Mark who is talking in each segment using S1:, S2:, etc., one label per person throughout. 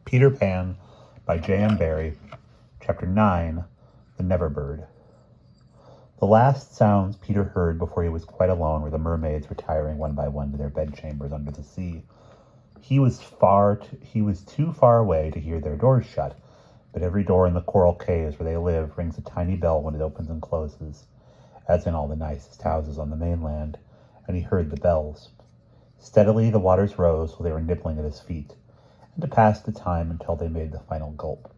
S1: Peter Pan by J.M. Barrie, Chapter 9, The Never Bird. The last sounds Peter heard before he was quite alone were the mermaids retiring one by one to their bedchambers under the sea. He was too far away to hear their doors shut, but every door in the coral caves where they live rings a tiny bell when it opens and closes, as in all the nicest houses on the mainland, and he heard the bells. Steadily the waters rose while they were nibbling at his feet, and to pass the time until they made the final gulp.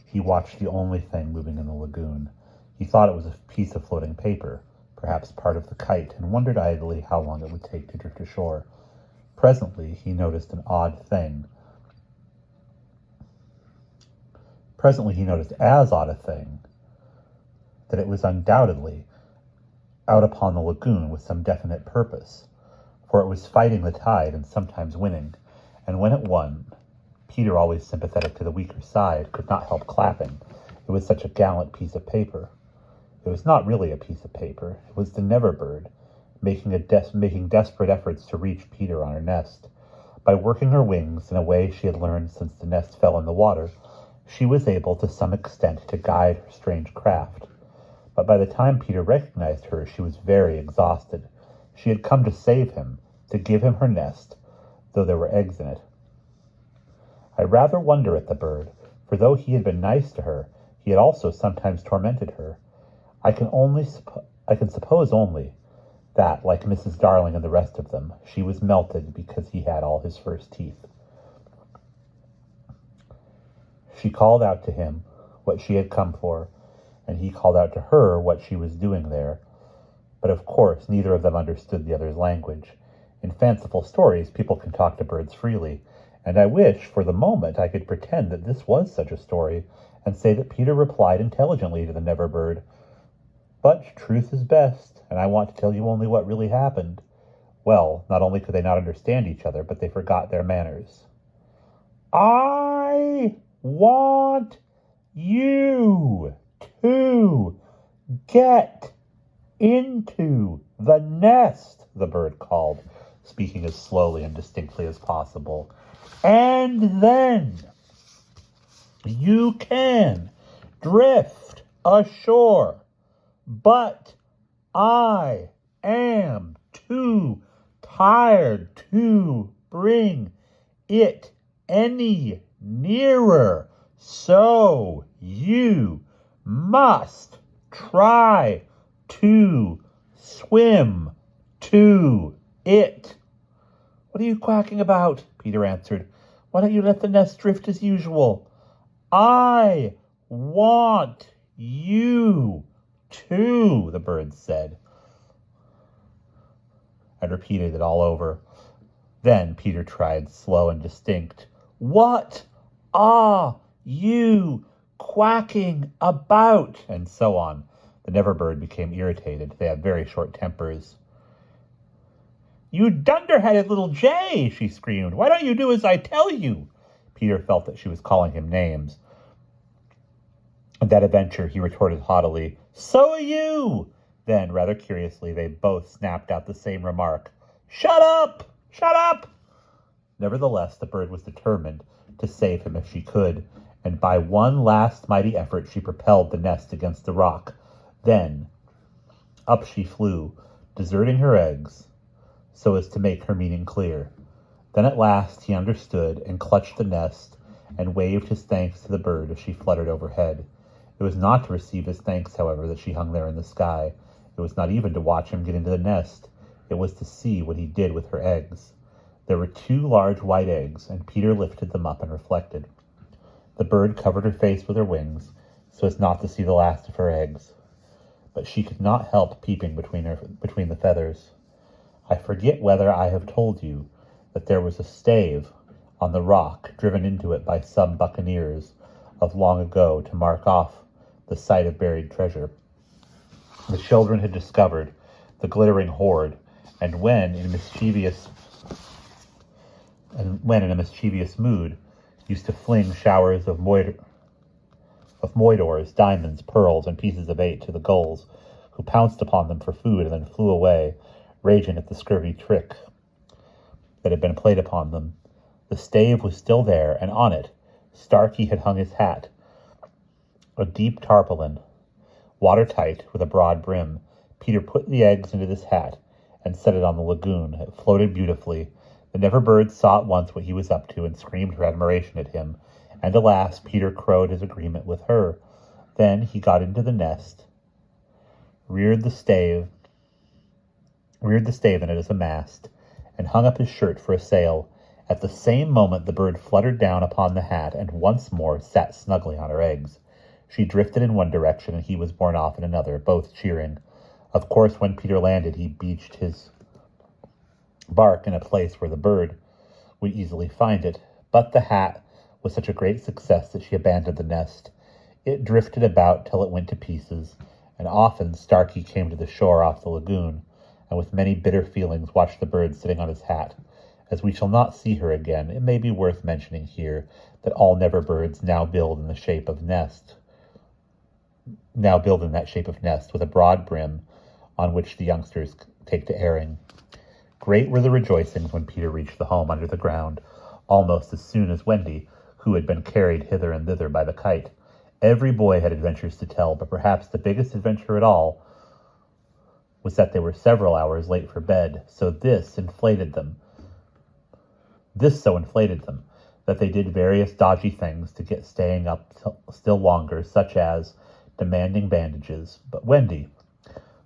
S1: He watched the only thing moving in the lagoon. He thought it was a piece of floating paper, perhaps part of the kite, and wondered idly how long it would take to drift ashore. Presently he noticed as odd a thing that it was undoubtedly out upon the lagoon with some definite purpose, for it was fighting the tide and sometimes winning, and when it won, Peter, always sympathetic to the weaker side, could not help clapping. It was such a gallant piece of paper. It was not really a piece of paper. It was the Never Bird, making desperate efforts to reach Peter on her nest. By working her wings in a way she had learned since the nest fell in the water, she was able to some extent to guide her strange craft. But by the time Peter recognized her, she was very exhausted. She had come to save him, to give him her nest, though there were eggs in it. I rather wonder at the bird, for though he had been nice to her, he had also sometimes tormented her. I can suppose only that, like Mrs. Darling and the rest of them, she was melted because he had all his first teeth. She called out to him what she had come for, and he called out to her what she was doing there. But of course, neither of them understood the other's language. In fanciful stories, people can talk to birds freely, and I wish, for the moment, I could pretend that this was such a story, and say that Peter replied intelligently to the Never Bird. But truth is best, and I want to tell you only what really happened. Well, not only could they not understand each other, but they forgot their manners. I want you to get into the nest, the bird called, speaking as slowly and distinctly as possible. And then you can drift ashore, but I am too tired to bring it any nearer, so you must try to swim to it. What are you quacking about? Peter answered. Why don't you let the nest drift as usual? I want you to, the bird said, and repeated it all over. Then Peter tried slow and distinct. What are you quacking about? And so on. The Never Bird became irritated. They have very short tempers. You dunderheaded little jay, she screamed. Why don't you do as I tell you? Peter felt that she was calling him names. At that adventure, he retorted haughtily, So are you! Then, rather curiously, they both snapped out the same remark. Shut up! Shut up! Nevertheless, the bird was determined to save him if she could, and by one last mighty effort she propelled the nest against the rock. Then, up she flew, deserting her eggs, so as to make her meaning clear. Then at last he understood and clutched the nest and waved his thanks to the bird as she fluttered overhead. It was not to receive his thanks, however, that she hung there in the sky. It was not even to watch him get into the nest. It was to see what he did with her eggs. There were 2 large white eggs, and Peter lifted them up and reflected. The bird covered her face with her wings, so as not to see the last of her eggs. But she could not help peeping between the feathers. I forget whether I have told you that there was a stave on the rock driven into it by some buccaneers of long ago to mark off the site of buried treasure. The children had discovered the glittering hoard, and when in a mischievous mood, used to fling showers of moidores, diamonds, pearls, and pieces of 8 to the gulls, who pounced upon them for food and then flew away, raging at the scurvy trick that had been played upon them. The stave was still there, and on it, Starkey had hung his hat, a deep tarpaulin, watertight, with a broad brim. Peter put the eggs into this hat and set it on the lagoon. It floated beautifully. The Never birds saw at once what he was up to and screamed her admiration at him, and alas, Peter crowed his agreement with her. Then he got into the nest, reared the stave in it as a mast, and hung up his shirt for a sail. At the same moment the bird fluttered down upon the hat and once more sat snugly on her eggs. She drifted in one direction and he was borne off in another, both cheering. Of course, when Peter landed, he beached his bark in a place where the bird would easily find it. But the hat was such a great success that she abandoned the nest. It drifted about till it went to pieces, and often Starkey came to the shore off the lagoon, and with many bitter feelings watched the bird sitting on his hat. As we shall not see her again, it may be worth mentioning here that all Never birds now build in that shape of nest, with a broad brim on which the youngsters take to airing. Great were the rejoicings when Peter reached the home under the ground, almost as soon as Wendy, who had been carried hither and thither by the kite. Every boy had adventures to tell, but perhaps the biggest adventure at all was that they were several hours late for bed. This so inflated them that they did various dodgy things to get staying up still longer, such as demanding bandages. But Wendy,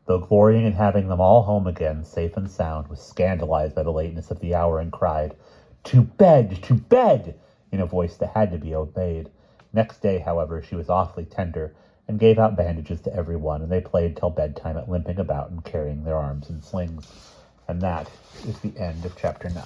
S1: though glorying in having them all home again, safe and sound, was scandalized by the lateness of the hour and cried, "To bed, to bed!" in a voice that had to be obeyed. Next day, however, she was awfully tender and gave out bandages to everyone, and they played till bedtime at limping about and carrying their arms in slings. And that is the end of chapter 9.